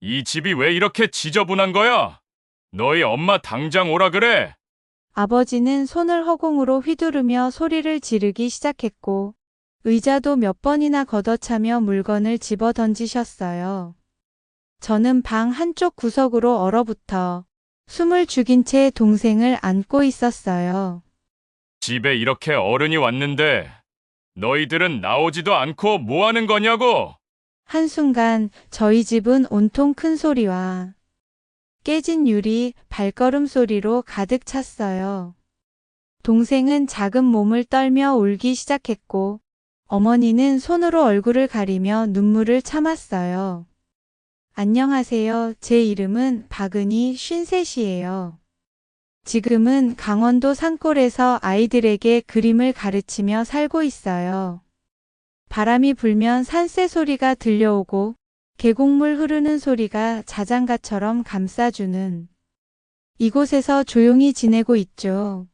이 집이 왜 이렇게 지저분한 거야? 너희 엄마 당장 오라 그래. 아버지는 손을 허공으로 휘두르며 소리를 지르기 시작했고, 의자도 몇 번이나 걷어차며 물건을 집어 던지셨어요. 저는 방 한쪽 구석으로 얼어붙어 숨을 죽인 채 동생을 안고 있었어요. 집에 이렇게 어른이 왔는데 너희들은 나오지도 않고 뭐 하는 거냐고? 한순간 저희 집은 온통 큰 소리와 깨진 유리, 발걸음 소리로 가득 찼어요. 동생은 작은 몸을 떨며 울기 시작했고, 어머니는 손으로 얼굴을 가리며 눈물을 참았어요. 안녕하세요. 제 이름은 박은희 53이에요. 지금은 강원도 산골에서 아이들에게 그림을 가르치며 살고 있어요. 바람이 불면 산새 소리가 들려오고 계곡물 흐르는 소리가 자장가처럼 감싸주는 이곳에서 조용히 지내고 있죠.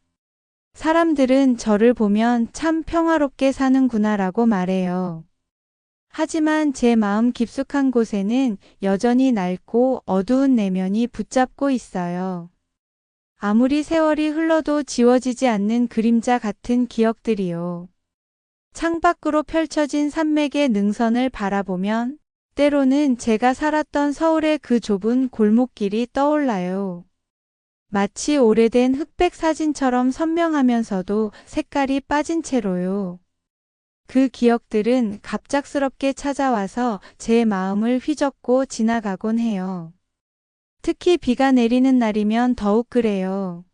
사람들은 저를 보면 참 평화롭게 사는구나라고 말해요. 하지만 제 마음 깊숙한 곳에는 여전히 낡고 어두운 내면이 붙잡고 있어요. 아무리 세월이 흘러도 지워지지 않는 그림자 같은 기억들이요. 창밖으로 펼쳐진 산맥의 능선을 바라보면 때로는 제가 살았던 서울의 그 좁은 골목길이 떠올라요. 마치 오래된 흑백 사진처럼 선명하면서도 색깔이 빠진 채로요. 그 기억들은 갑작스럽게 찾아와서 제 마음을 휘젓고 지나가곤 해요. 특히 비가 내리는 날이면 더욱 그래요.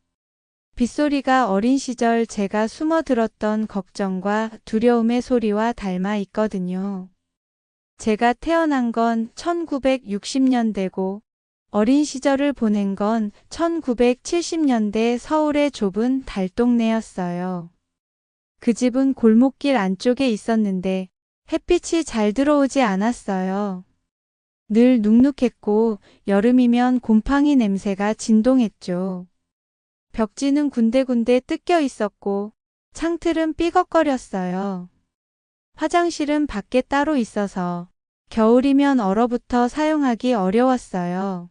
빗소리가 어린 시절 제가 숨어 들었던 걱정과 두려움의 소리와 닮아 있거든요. 제가 태어난 건 1960년대고 어린 시절을 보낸 건 1970년대 서울의 좁은 달동네였어요. 그 집은 골목길 안쪽에 있었는데 햇빛이 잘 들어오지 않았어요. 늘 눅눅했고 여름이면 곰팡이 냄새가 진동했죠. 벽지는 군데군데 뜯겨 있었고 창틀은 삐걱거렸어요. 화장실은 밖에 따로 있어서 겨울이면 얼어붙어 사용하기 어려웠어요.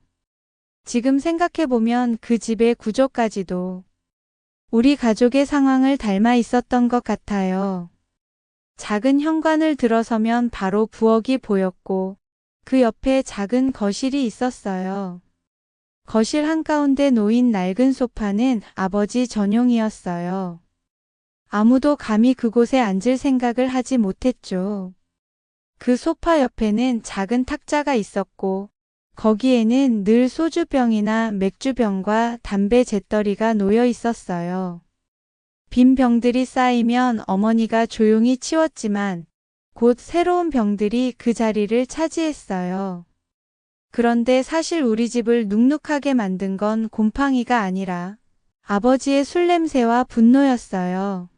지금 생각해보면 그 집의 구조까지도 우리 가족의 상황을 닮아 있었던 것 같아요. 작은 현관을 들어서면 바로 부엌이 보였고 그 옆에 작은 거실이 있었어요. 거실 한가운데 놓인 낡은 소파는 아버지 전용이었어요. 아무도 감히 그곳에 앉을 생각을 하지 못했죠. 그 소파 옆에는 작은 탁자가 있었고 거기에는 늘 소주병이나 맥주병과 담배 재떨이가 놓여 있었어요. 빈 병들이 쌓이면 어머니가 조용히 치웠지만 곧 새로운 병들이 그 자리를 차지했어요. 그런데 사실 우리 집을 눅눅하게 만든 건 곰팡이가 아니라 아버지의 술 냄새와 분노였어요.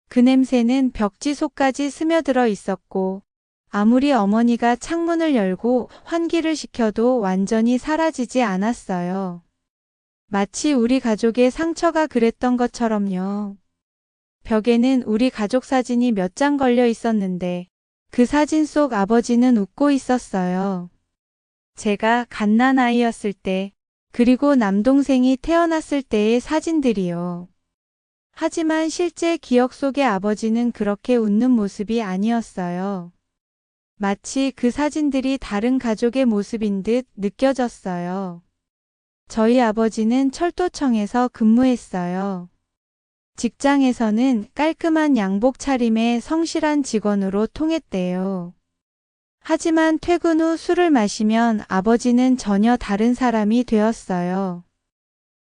그 냄새는 벽지 속까지 스며들어 있었고 아무리 어머니가 창문을 열고 환기를 시켜도 완전히 사라지지 않았어요. 마치 우리 가족의 상처가 그랬던 것처럼요. 벽에는 우리 가족 사진이 몇 장 걸려 있었는데 그 사진 속 아버지는 웃고 있었어요. 제가 갓난아이였을 때, 그리고 남동생이 태어났을 때의 사진들이요. 하지만 실제 기억 속의 아버지는 그렇게 웃는 모습이 아니었어요. 마치 그 사진들이 다른 가족의 모습인 듯 느껴졌어요. 저희 아버지는 철도청에서 근무했어요. 직장에서는 깔끔한 양복 차림의 성실한 직원으로 통했대요. 하지만 퇴근 후 술을 마시면 아버지는 전혀 다른 사람이 되었어요.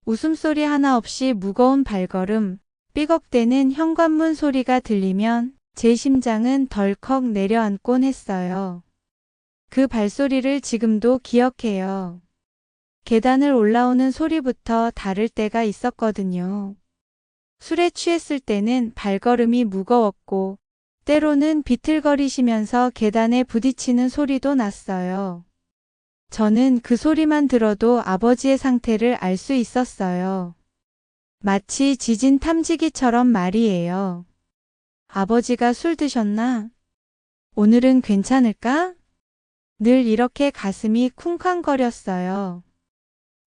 웃음소리 하나 없이 무거운 발걸음, 삐걱대는 현관문 소리가 들리면 제 심장은 덜컥 내려앉곤 했어요. 그 발소리를 지금도 기억해요. 계단을 올라오는 소리부터 다를 때가 있었거든요. 술에 취했을 때는 발걸음이 무거웠고 때로는 비틀거리시면서 계단에 부딪히는 소리도 났어요. 저는 그 소리만 들어도 아버지의 상태를 알 수 있었어요. 마치 지진 탐지기처럼 말이에요. 아버지가 술 드셨나? 오늘은 괜찮을까? 늘 이렇게 가슴이 쿵쾅거렸어요.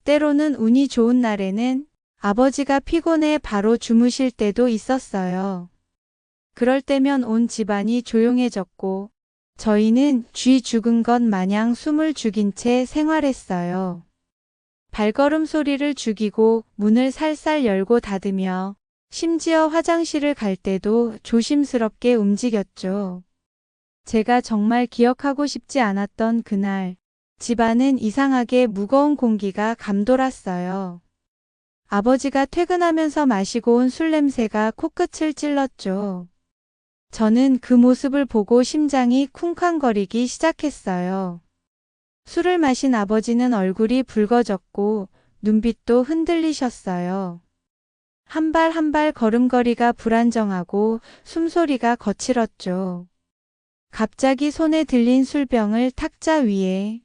때로는 운이 좋은 날에는 아버지가 피곤해 바로 주무실 때도 있었어요. 그럴 때면 온 집안이 조용해졌고 저희는 쥐 죽은 것 마냥 숨을 죽인 채 생활했어요. 발걸음 소리를 죽이고 문을 살살 열고 닫으며 심지어 화장실을 갈 때도 조심스럽게 움직였죠. 제가 정말 기억하고 싶지 않았던 그날, 집안은 이상하게 무거운 공기가 감돌았어요. 아버지가 퇴근하면서 마시고 온 술 냄새가 코끝을 찔렀죠. 저는 그 모습을 보고 심장이 쿵쾅거리기 시작했어요. 술을 마신 아버지는 얼굴이 붉어졌고 눈빛도 흔들리셨어요. 한 발 한 발 걸음걸이가 불안정하고 숨소리가 거칠었죠. 갑자기 손에 들린 술병을 탁자 위에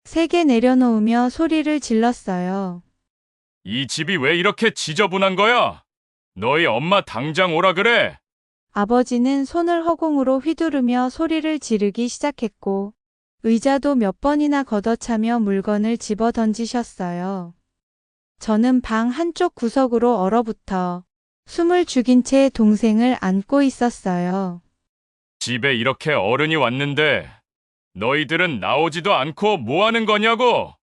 세게 내려놓으며 소리를 질렀어요. 이 집이 왜 이렇게 지저분한 거야? 너희 엄마 당장 오라 그래. 아버지는 손을 허공으로 휘두르며 소리를 지르기 시작했고 의자도 몇 번이나 걷어차며 물건을 집어 던지셨어요. 저는 방 한쪽 구석으로 얼어붙어 숨을 죽인 채 동생을 안고 있었어요. 집에 이렇게 어른이 왔는데 너희들은 나오지도 않고 뭐 하는 거냐고?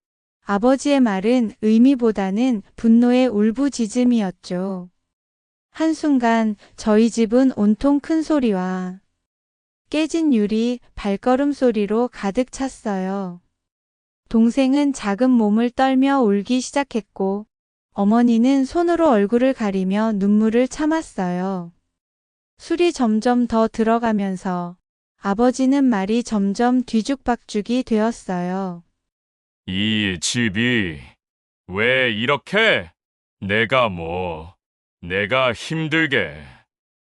아버지의 말은 의미보다는 분노의 울부짖음이었죠. 한순간 저희 집은 온통 큰 소리와 깨진 유리, 발걸음 소리로 가득 찼어요. 동생은 작은 몸을 떨며 울기 시작했고 어머니는 손으로 얼굴을 가리며 눈물을 참았어요. 술이 점점 더 들어가면서 아버지는 말이 점점 뒤죽박죽이 되었어요. 이 집이 왜 이렇게? 내가 힘들게.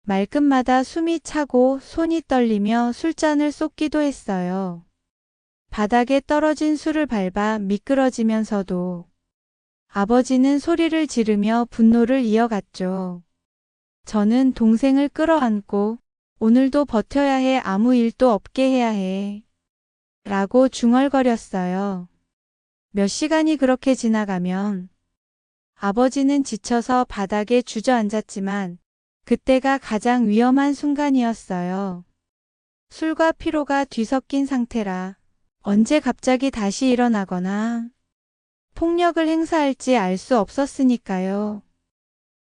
말끝마다 숨이 차고 손이 떨리며 술잔을 쏟기도 했어요. 바닥에 떨어진 술을 밟아 미끄러지면서도 아버지는 소리를 지르며 분노를 이어갔죠. 저는 동생을 끌어안고 오늘도 버텨야 해, 아무 일도 없게 해야 해 라고 중얼거렸어요. 몇 시간이 그렇게 지나가면 아버지는 지쳐서 바닥에 주저앉았지만 그때가 가장 위험한 순간이었어요. 술과 피로가 뒤섞인 상태라 언제 갑자기 다시 일어나거나 폭력을 행사할지 알 수 없었으니까요.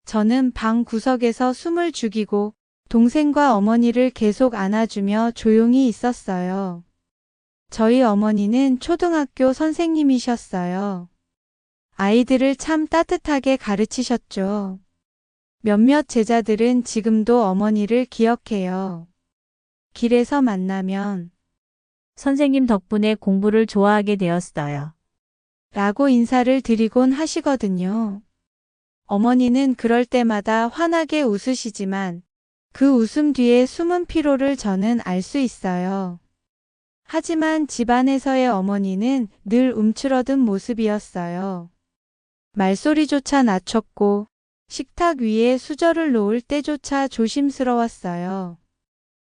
저는 방 구석에서 숨을 죽이고 동생과 어머니를 계속 안아주며 조용히 있었어요. 저희 어머니는 초등학교 선생님이셨어요. 아이들을 참 따뜻하게 가르치셨죠. 몇몇 제자들은 지금도 어머니를 기억해요. 길에서 만나면 선생님 덕분에 공부를 좋아하게 되었어요. 라고 인사를 드리곤 하시거든요. 어머니는 그럴 때마다 환하게 웃으시지만 그 웃음 뒤에 숨은 피로를 저는 알 수 있어요. 하지만 집안에서의 어머니는 늘 움츠러든 모습이었어요. 말소리조차 낮췄고 식탁 위에 수저를 놓을 때조차 조심스러웠어요.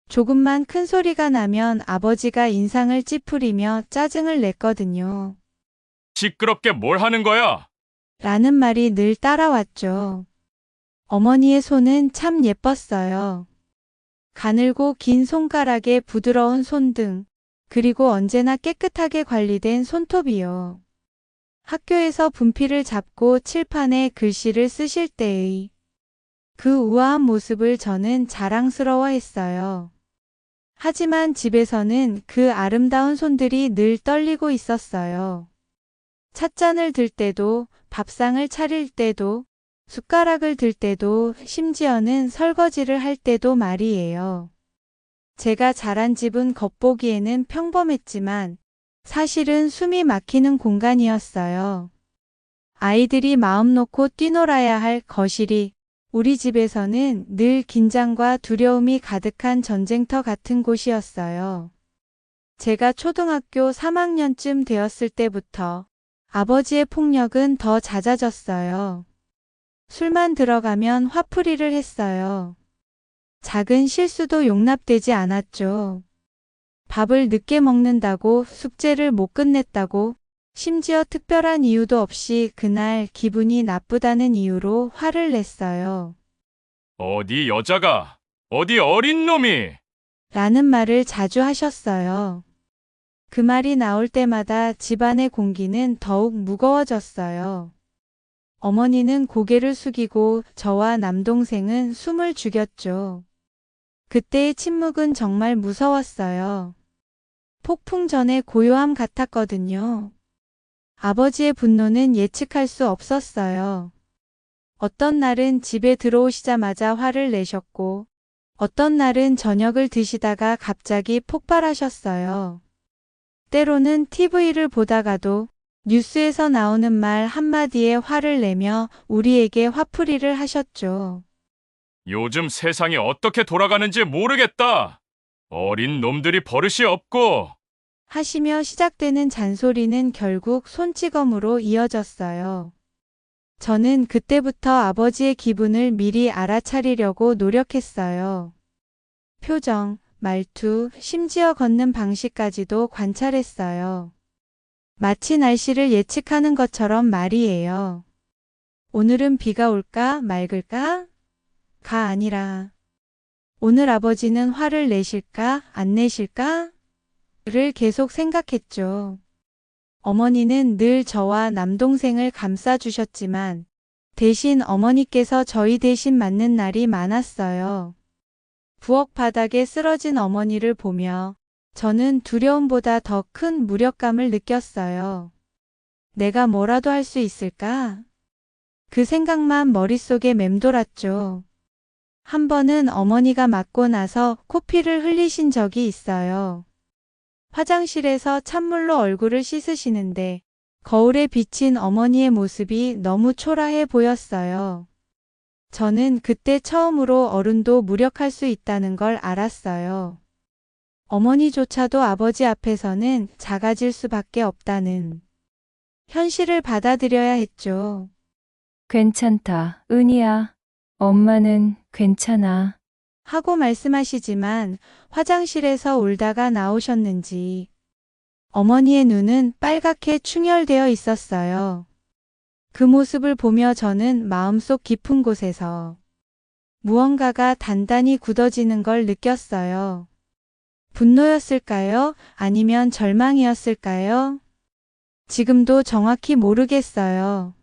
조금만 큰 소리가 나면 아버지가 인상을 찌푸리며 짜증을 냈거든요. 시끄럽게 뭘 하는 거야? 라는 말이 늘 따라왔죠. 어머니의 손은 참 예뻤어요. 가늘고 긴 손가락에 부드러운 손등, 그리고 언제나 깨끗하게 관리된 손톱이요. 학교에서 분필을 잡고 칠판에 글씨를 쓰실 때의 그 우아한 모습을 저는 자랑스러워했어요. 하지만 집에서는 그 아름다운 손들이 늘 떨리고 있었어요. 찻잔을 들 때도, 밥상을 차릴 때도, 숟가락을 들 때도, 심지어는 설거지를 할 때도 말이에요. 제가 자란 집은 겉보기에는 평범했지만 사실은 숨이 막히는 공간이었어요. 아이들이 마음 놓고 뛰놀아야 할 거실이 우리 집에서는 늘 긴장과 두려움이 가득한 전쟁터 같은 곳이었어요. 제가 초등학교 3학년쯤 되었을 때부터 아버지의 폭력은 더 잦아졌어요. 술만 들어가면 화풀이를 했어요. 작은 실수도 용납되지 않았죠. 밥을 늦게 먹는다고, 숙제를 못 끝냈다고, 심지어 특별한 이유도 없이 그날 기분이 나쁘다는 이유로 화를 냈어요. 어디 여자가, 어디 어린 놈이. 라는 말을 자주 하셨어요. 그 말이 나올 때마다 집안의 공기는 더욱 무거워졌어요. 어머니는 고개를 숙이고 저와 남동생은 숨을 죽였죠. 그때의 침묵은 정말 무서웠어요. 폭풍 전의 고요함 같았거든요. 아버지의 분노는 예측할 수 없었어요. 어떤 날은 집에 들어오시자마자 화를 내셨고, 어떤 날은 저녁을 드시다가 갑자기 폭발하셨어요. 때로는 TV를 보다가도 뉴스에서 나오는 말 한마디에 화를 내며 우리에게 화풀이를 하셨죠. 요즘 세상이 어떻게 돌아가는지 모르겠다. 어린 놈들이 버릇이 없고. 하시며 시작되는 잔소리는 결국 손찌검으로 이어졌어요. 저는 그때부터 아버지의 기분을 미리 알아차리려고 노력했어요. 표정, 말투, 심지어 걷는 방식까지도 관찰했어요. 마치 날씨를 예측하는 것처럼 말이에요. 오늘은 비가 올까 맑을까? 가 아니라 오늘 아버지는 화를 내실까 안 내실까? 를 계속 생각했죠. 어머니는 늘 저와 남동생을 감싸주셨지만 대신 어머니께서 저희 대신 맞는 날이 많았어요. 부엌 바닥에 쓰러진 어머니를 보며 저는 두려움보다 더 큰 무력감을 느꼈어요. 내가 뭐라도 할 수 있을까? 그 생각만 머릿속에 맴돌았죠. 한 번은 어머니가 맞고 나서 코피를 흘리신 적이 있어요. 화장실에서 찬물로 얼굴을 씻으시는데 거울에 비친 어머니의 모습이 너무 초라해 보였어요. 저는 그때 처음으로 어른도 무력할 수 있다는 걸 알았어요. 어머니조차도 아버지 앞에서는 작아질 수밖에 없다는 현실을 받아들여야 했죠. 괜찮다, 은희야. 엄마는 괜찮아. 하고 말씀하시지만 화장실에서 울다가 나오셨는지 어머니의 눈은 빨갛게 충혈되어 있었어요. 그 모습을 보며 저는 마음속 깊은 곳에서 무언가가 단단히 굳어지는 걸 느꼈어요. 분노였을까요? 아니면 절망이었을까요? 지금도 정확히 모르겠어요.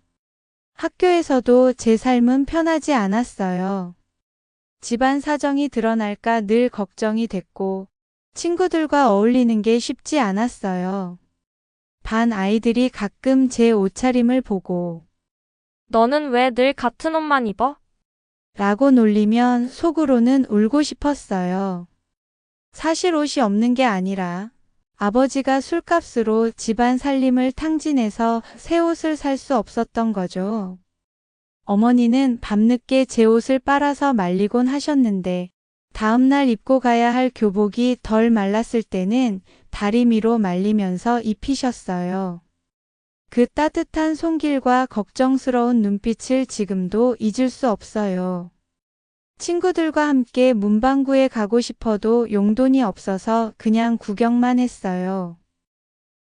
학교에서도 제 삶은 편하지 않았어요. 집안 사정이 드러날까 늘 걱정이 됐고 친구들과 어울리는 게 쉽지 않았어요. 반 아이들이 가끔 제 옷차림을 보고 너는 왜 늘 같은 옷만 입어? 라고 놀리면 속으로는 울고 싶었어요. 사실 옷이 없는 게 아니라 아버지가 술값으로 집안 살림을 탕진해서 새 옷을 살 수 없었던 거죠. 어머니는 밤늦게 제 옷을 빨아서 말리곤 하셨는데 다음날 입고 가야 할 교복이 덜 말랐을 때는 다리미로 말리면서 입히셨어요. 그 따뜻한 손길과 걱정스러운 눈빛을 지금도 잊을 수 없어요. 친구들과 함께 문방구에 가고 싶어도 용돈이 없어서 그냥 구경만 했어요.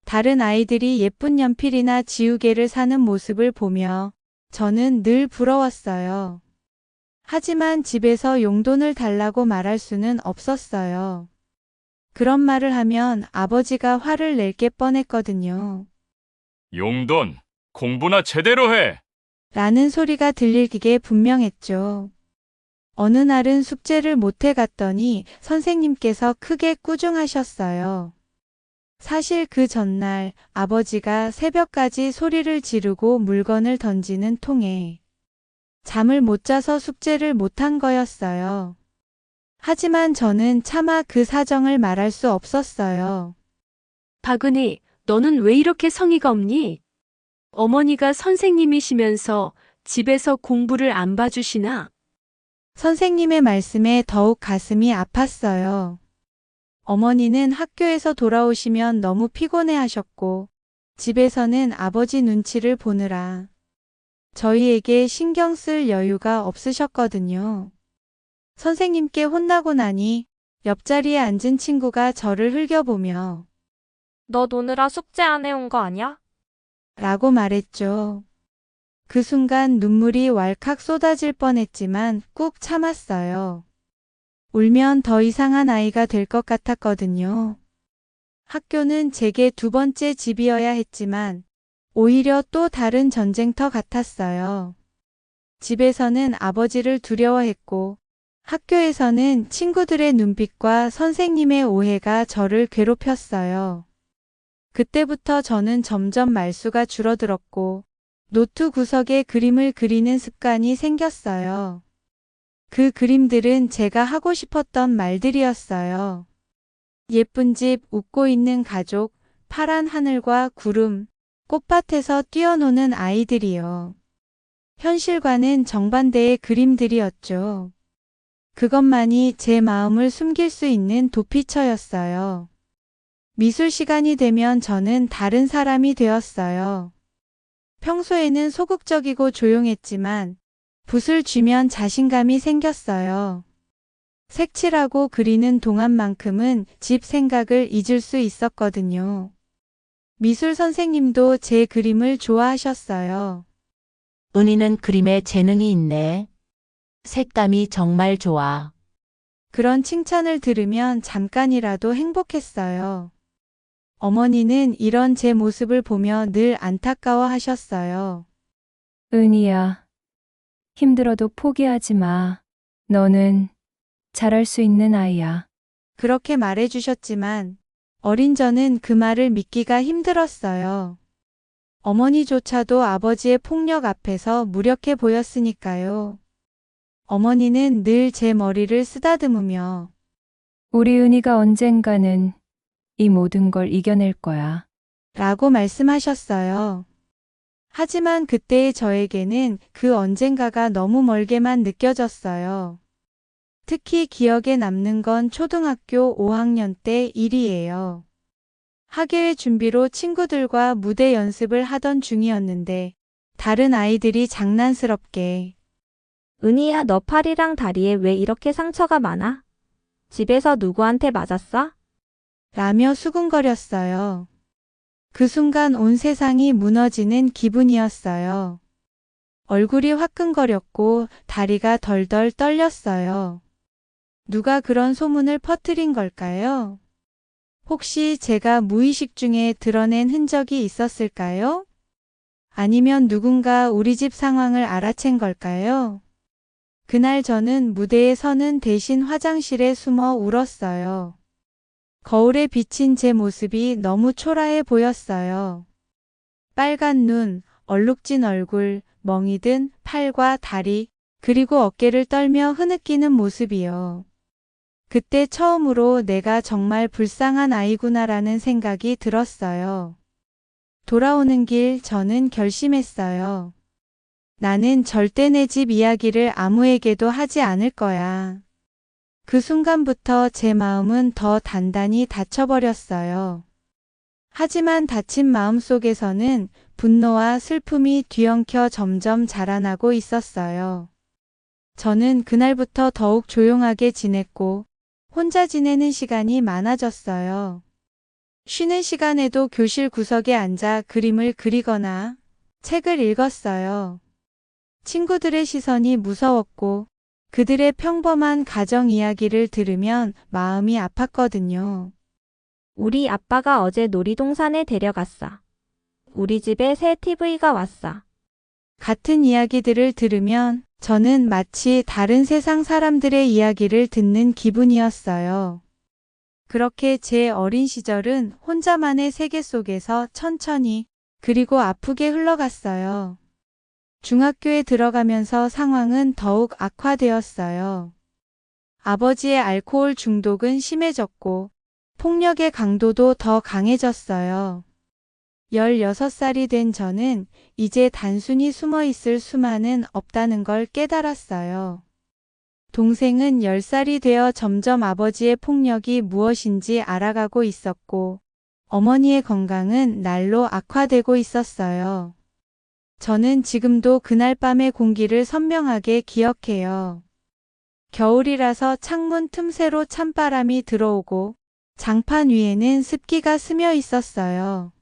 다른 아이들이 예쁜 연필이나 지우개를 사는 모습을 보며 저는 늘 부러웠어요. 하지만 집에서 용돈을 달라고 말할 수는 없었어요. 그런 말을 하면 아버지가 화를 낼 게 뻔했거든요. 용돈, 공부나 제대로 해. 라는 소리가 들리기에 분명했죠. 어느 날은 숙제를 못해 갔더니 선생님께서 크게 꾸중하셨어요. 사실 그 전날 아버지가 새벽까지 소리를 지르고 물건을 던지는 통에 잠을 못 자서 숙제를 못한 거였어요. 하지만 저는 차마 그 사정을 말할 수 없었어요. 박은희, 너는 왜 이렇게 성의가 없니? 어머니가 선생님이시면서 집에서 공부를 안 봐주시나? 선생님의 말씀에 더욱 가슴이 아팠어요. 어머니는 학교에서 돌아오시면 너무 피곤해 하셨고, 집에서는 아버지 눈치를 보느라 저희에게 신경 쓸 여유가 없으셨거든요. 선생님께 혼나고 나니 옆자리에 앉은 친구가 저를 흘겨보며 너 노느라 숙제 안 해온 거 아냐? 라고 말했죠. 그 순간 눈물이 왈칵 쏟아질 뻔했지만 꾹 참았어요. 울면 더 이상한 아이가 될 것 같았거든요. 학교는 제게 두 번째 집이어야 했지만 오히려 또 다른 전쟁터 같았어요. 집에서는 아버지를 두려워했고 학교에서는 친구들의 눈빛과 선생님의 오해가 저를 괴롭혔어요. 그때부터 저는 점점 말수가 줄어들었고 노트 구석에 그림을 그리는 습관이 생겼어요. 그 그림들은 제가 하고 싶었던 말들이었어요. 예쁜 집, 웃고 있는 가족, 파란 하늘과 구름, 꽃밭에서 뛰어노는 아이들이요. 현실과는 정반대의 그림들이었죠. 그것만이 제 마음을 숨길 수 있는 도피처였어요. 미술 시간이 되면 저는 다른 사람이 되었어요. 평소에는 소극적이고 조용했지만 붓을 쥐면 자신감이 생겼어요. 색칠하고 그리는 동안만큼은 집 생각을 잊을 수 있었거든요. 미술 선생님도 제 그림을 좋아하셨어요. 은희는 그림에 재능이 있네. 색감이 정말 좋아. 그런 칭찬을 들으면 잠깐이라도 행복했어요. 어머니는 이런 제 모습을 보며 늘 안타까워 하셨어요. 은희야, 힘들어도 포기하지 마. 너는 잘할 수 있는 아이야. 그렇게 말해주셨지만 어린 저는 그 말을 믿기가 힘들었어요. 어머니조차도 아버지의 폭력 앞에서 무력해 보였으니까요. 어머니는 늘 제 머리를 쓰다듬으며 우리 은희가 언젠가는 이 모든 걸 이겨낼 거야. 라고 말씀하셨어요. 하지만 그때의 저에게는 그 언젠가가 너무 멀게만 느껴졌어요. 특히 기억에 남는 건 초등학교 5학년 때 일이에요. 학예회 준비로 친구들과 무대 연습을 하던 중이었는데 다른 아이들이 장난스럽게 은희야, 너 팔이랑 다리에 왜 이렇게 상처가 많아? 집에서 누구한테 맞았어? 라며 수군거렸어요. 그 순간 온 세상이 무너지는 기분이었어요. 얼굴이 화끈거렸고 다리가 덜덜 떨렸어요. 누가 그런 소문을 퍼뜨린 걸까요? 혹시 제가 무의식 중에 드러낸 흔적이 있었을까요? 아니면 누군가 우리 집 상황을 알아챈 걸까요? 그날 저는 무대에 서는 대신 화장실에 숨어 울었어요. 거울에 비친 제 모습이 너무 초라해 보였어요. 빨간 눈, 얼룩진 얼굴, 멍이 든 팔과 다리, 그리고 어깨를 떨며 흐느끼는 모습이요. 그때 처음으로 내가 정말 불쌍한 아이구나라는 생각이 들었어요. 돌아오는 길 저는 결심했어요. 나는 절대 내 집 이야기를 아무에게도 하지 않을 거야. 그 순간부터 제 마음은 더 단단히 닫혀버렸어요. 하지만 닫힌 마음 속에서는 분노와 슬픔이 뒤엉켜 점점 자라나고 있었어요. 저는 그날부터 더욱 조용하게 지냈고 혼자 지내는 시간이 많아졌어요. 쉬는 시간에도 교실 구석에 앉아 그림을 그리거나 책을 읽었어요. 친구들의 시선이 무서웠고 그들의 평범한 가정 이야기를 들으면 마음이 아팠거든요. 우리 아빠가 어제 놀이동산에 데려갔어. 우리 집에 새 TV가 왔어. 같은 이야기들을 들으면 저는 마치 다른 세상 사람들의 이야기를 듣는 기분이었어요. 그렇게 제 어린 시절은 혼자만의 세계 속에서 천천히 그리고 아프게 흘러갔어요. 중학교에 들어가면서 상황은 더욱 악화되었어요. 아버지의 알코올 중독은 심해졌고 폭력의 강도도 더 강해졌어요. 16살이 된 저는 이제 단순히 숨어 있을 수만은 없다는 걸 깨달았어요. 동생은 10살이 되어 점점 아버지의 폭력이 무엇인지 알아가고 있었고 어머니의 건강은 날로 악화되고 있었어요. 저는 지금도 그날 밤의 공기를 선명하게 기억해요. 겨울이라서 창문 틈새로 찬바람이 들어오고 장판 위에는 습기가 스며 있었어요.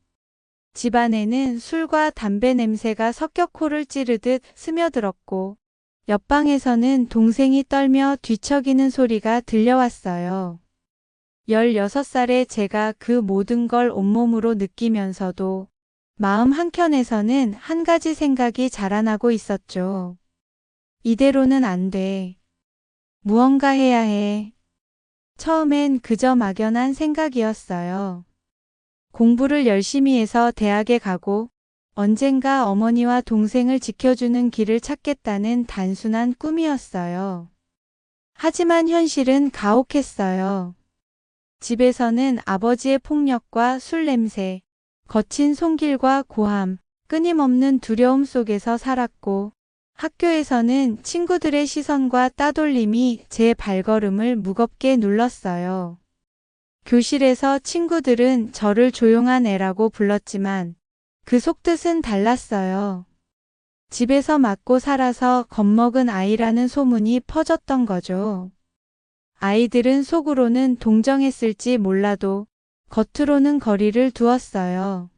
집안에는 술과 담배 냄새가 섞여 코를 찌르듯 스며들었고 옆방에서는 동생이 떨며 뒤척이는 소리가 들려왔어요. 16살의 제가 그 모든 걸 온몸으로 느끼면서도 마음 한켠에서는 한 가지 생각이 자라나고 있었죠. 이대로는 안 돼. 무언가 해야 해. 처음엔 그저 막연한 생각이었어요. 공부를 열심히 해서 대학에 가고 언젠가 어머니와 동생을 지켜주는 길을 찾겠다는 단순한 꿈이었어요. 하지만 현실은 가혹했어요. 집에서는 아버지의 폭력과 술 냄새, 거친 손길과 고함, 끊임없는 두려움 속에서 살았고 학교에서는 친구들의 시선과 따돌림이 제 발걸음을 무겁게 눌렀어요. 교실에서 친구들은 저를 조용한 애라고 불렀지만 그 속뜻은 달랐어요. 집에서 맞고 살아서 겁먹은 아이라는 소문이 퍼졌던 거죠. 아이들은 속으로는 동정했을지 몰라도 겉으로는 거리를 두었어요.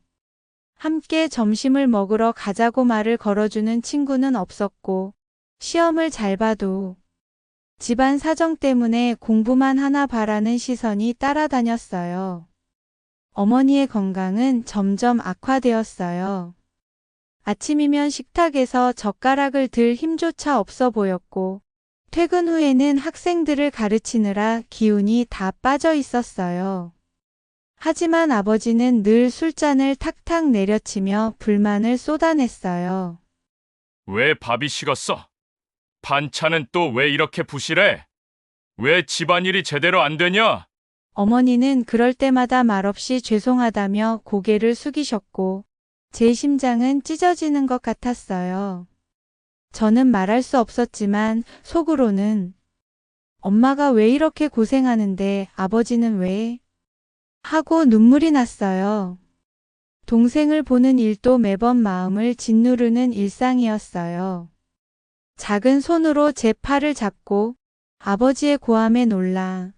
함께 점심을 먹으러 가자고 말을 걸어주는 친구는 없었고 시험을 잘 봐도 집안 사정 때문에 공부만 하나 바라는 시선이 따라다녔어요. 어머니의 건강은 점점 악화되었어요. 아침이면 식탁에서 젓가락을 들 힘조차 없어 보였고 퇴근 후에는 학생들을 가르치느라 기운이 다 빠져 있었어요. 하지만 아버지는 늘 술잔을 탁탁 내려치며 불만을 쏟아냈어요. 왜 밥이 식었어? 반찬은 또 왜 이렇게 부실해? 왜 집안일이 제대로 안 되냐? 어머니는 그럴 때마다 말없이 죄송하다며 고개를 숙이셨고 제 심장은 찢어지는 것 같았어요. 저는 말할 수 없었지만 속으로는 엄마가 왜 이렇게 고생하는데 아버지는 왜? 하고 눈물이 났어요. 동생을 보는 일도 매번 마음을 짓누르는 일상이었어요. 작은 손으로 제 팔을 잡고 아버지의 고함에 놀라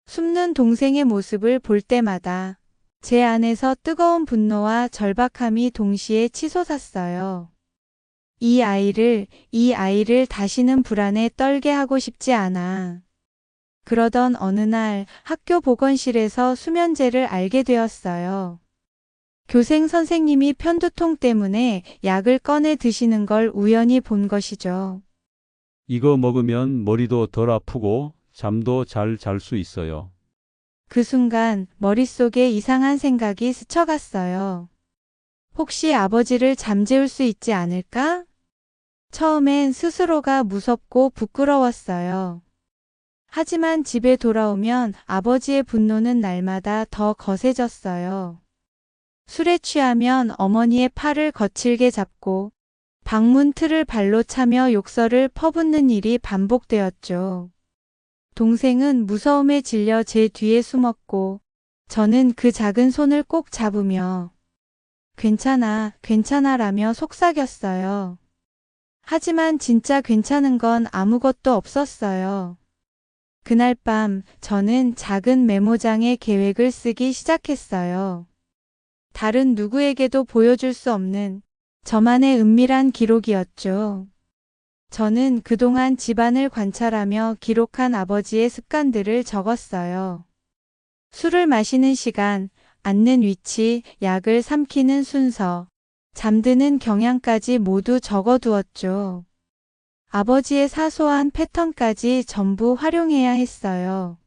숨는 동생의 모습을 볼 때마다 제 안에서 뜨거운 분노와 절박함이 동시에 치솟았어요. 이 아이를 다시는 불안에 떨게 하고 싶지 않아. 그러던 어느 날 학교 보건실에서 수면제를 알게 되었어요. 교생 선생님이 편두통 때문에 약을 꺼내 드시는 걸 우연히 본 것이죠. 이거 먹으면 머리도 덜 아프고 잠도 잘 잘 수 있어요. 그 순간 머릿속에 이상한 생각이 스쳐갔어요. 혹시 아버지를 잠재울 수 있지 않을까? 처음엔 스스로가 무섭고 부끄러웠어요. 하지만 집에 돌아오면 아버지의 분노는 날마다 더 거세졌어요. 술에 취하면 어머니의 팔을 거칠게 잡고 방문 틀을 발로 차며 욕설을 퍼붓는 일이 반복되었죠. 동생은 무서움에 질려 제 뒤에 숨었고 저는 그 작은 손을 꼭 잡으며 괜찮아, 괜찮아라며 속삭였어요. 하지만 진짜 괜찮은 건 아무것도 없었어요. 그날 밤 저는 작은 메모장에 계획을 쓰기 시작했어요. 다른 누구에게도 보여줄 수 없는 저만의 은밀한 기록이었죠. 저는 그동안 집안을 관찰하며 기록한 아버지의 습관들을 적었어요. 술을 마시는 시간, 앉는 위치, 약을 삼키는 순서, 잠드는 경향까지 모두 적어두었죠. 아버지의 사소한 패턴까지 전부 활용해야 했어요.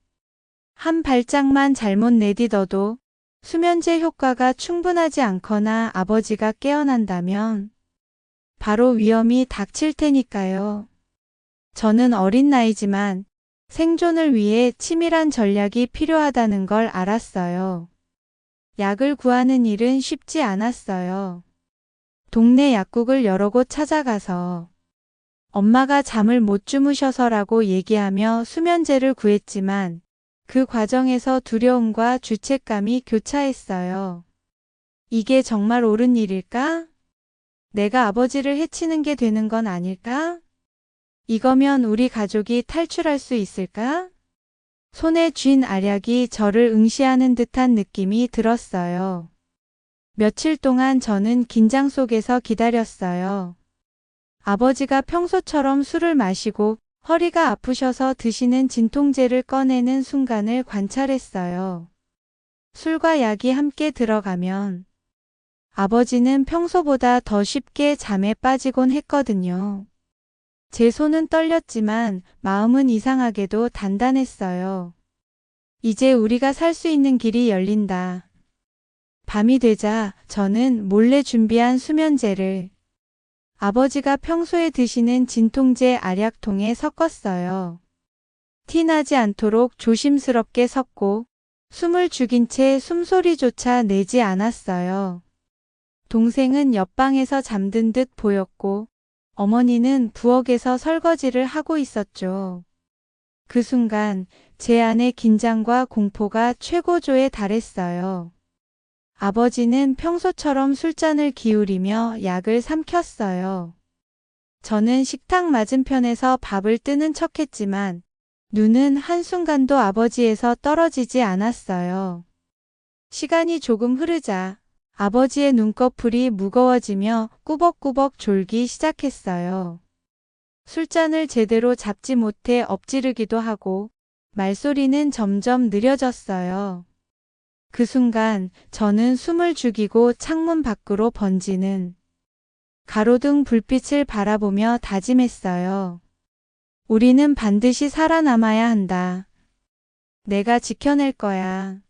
한 발짝만 잘못 내딛어도 수면제 효과가 충분하지 않거나 아버지가 깨어난다면 바로 위험이 닥칠 테니까요. 저는 어린 나이지만 생존을 위해 치밀한 전략이 필요하다는 걸 알았어요. 약을 구하는 일은 쉽지 않았어요. 동네 약국을 여러 곳 찾아가서 엄마가 잠을 못 주무셔서라고 얘기하며 수면제를 구했지만 그 과정에서 두려움과 죄책감이 교차했어요. 이게 정말 옳은 일일까? 내가 아버지를 해치는 게 되는 건 아닐까? 이거면 우리 가족이 탈출할 수 있을까? 손에 쥔 알약이 저를 응시하는 듯한 느낌이 들었어요. 며칠 동안 저는 긴장 속에서 기다렸어요. 아버지가 평소처럼 술을 마시고 허리가 아프셔서 드시는 진통제를 꺼내는 순간을 관찰했어요. 술과 약이 함께 들어가면 아버지는 평소보다 더 쉽게 잠에 빠지곤 했거든요. 제 손은 떨렸지만 마음은 이상하게도 단단했어요. 이제 우리가 살 수 있는 길이 열린다. 밤이 되자 저는 몰래 준비한 수면제를 아버지가 평소에 드시는 진통제 알약통에 섞었어요. 티나지 않도록 조심스럽게 섞고 숨을 죽인 채 숨소리조차 내지 않았어요. 동생은 옆방에서 잠든 듯 보였고 어머니는 부엌에서 설거지를 하고 있었죠. 그 순간 제 안의 긴장과 공포가 최고조에 달했어요. 아버지는 평소처럼 술잔을 기울이며 약을 삼켰어요. 저는 식탁 맞은편에서 밥을 뜨는 척했지만 눈은 한순간도 아버지에서 떨어지지 않았어요. 시간이 조금 흐르자 아버지의 눈꺼풀이 무거워지며 꾸벅꾸벅 졸기 시작했어요. 술잔을 제대로 잡지 못해 엎지르기도 하고 말소리는 점점 느려졌어요. 그 순간 저는 숨을 죽이고 창문 밖으로 번지는 가로등 불빛을 바라보며 다짐했어요. 우리는 반드시 살아남아야 한다. 내가 지켜낼 거야.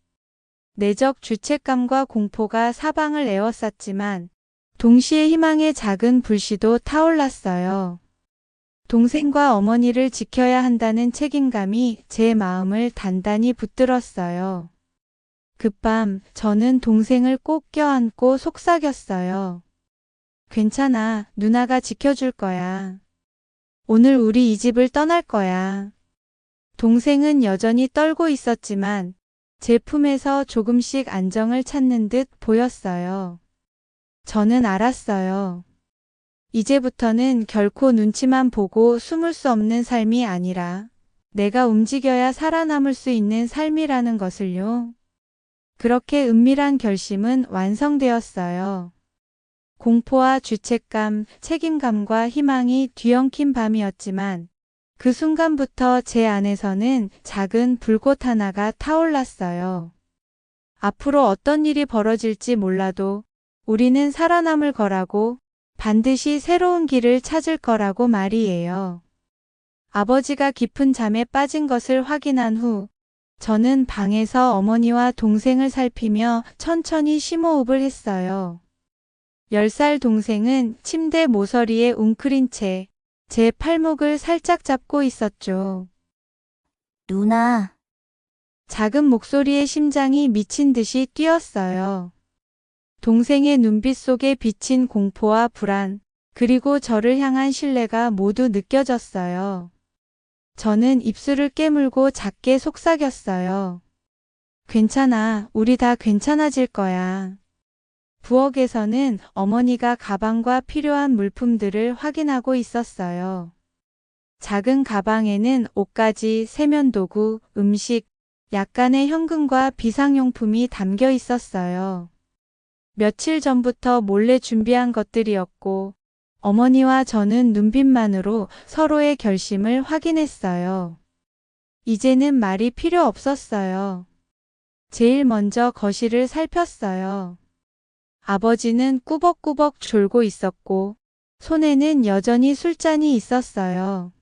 내적 죄책감과 공포가 사방을 에워쌌지만 동시에 희망의 작은 불씨도 타올랐어요. 동생과 어머니를 지켜야 한다는 책임감이 제 마음을 단단히 붙들었어요. 그밤 저는 동생을 꼭 껴안고 속삭였어요. 괜찮아, 누나가 지켜줄 거야. 오늘 우리 이 집을 떠날 거야. 동생은 여전히 떨고 있었지만 제 품에서 조금씩 안정을 찾는 듯 보였어요. 저는 알았어요. 이제부터는 결코 눈치만 보고 숨을 수 없는 삶이 아니라 내가 움직여야 살아남을 수 있는 삶이라는 것을요. 그렇게 은밀한 결심은 완성되었어요. 공포와 죄책감, 책임감과 희망이 뒤엉킨 밤이었지만 그 순간부터 제 안에서는 작은 불꽃 하나가 타올랐어요. 앞으로 어떤 일이 벌어질지 몰라도 우리는 살아남을 거라고, 반드시 새로운 길을 찾을 거라고 말이에요. 아버지가 깊은 잠에 빠진 것을 확인한 후 저는 방에서 어머니와 동생을 살피며 천천히 심호흡을 했어요. 10살 동생은 침대 모서리에 웅크린 채 제 팔목을 살짝 잡고 있었죠. 누나, 작은 목소리에 심장이 미친 듯이 뛰었어요. 동생의 눈빛 속에 비친 공포와 불안, 그리고 저를 향한 신뢰가 모두 느껴졌어요. 저는 입술을 깨물고 작게 속삭였어요. 괜찮아, 우리 다 괜찮아질 거야. 부엌에서는 어머니가 가방과 필요한 물품들을 확인하고 있었어요. 작은 가방에는 옷가지, 세면도구, 음식, 약간의 현금과 비상용품이 담겨 있었어요. 며칠 전부터 몰래 준비한 것들이었고 어머니와 저는 눈빛만으로 서로의 결심을 확인했어요. 이제는 말이 필요 없었어요. 제일 먼저 거실을 살폈어요. 아버지는 꾸벅꾸벅 졸고 있었고 손에는 여전히 술잔이 있었어요.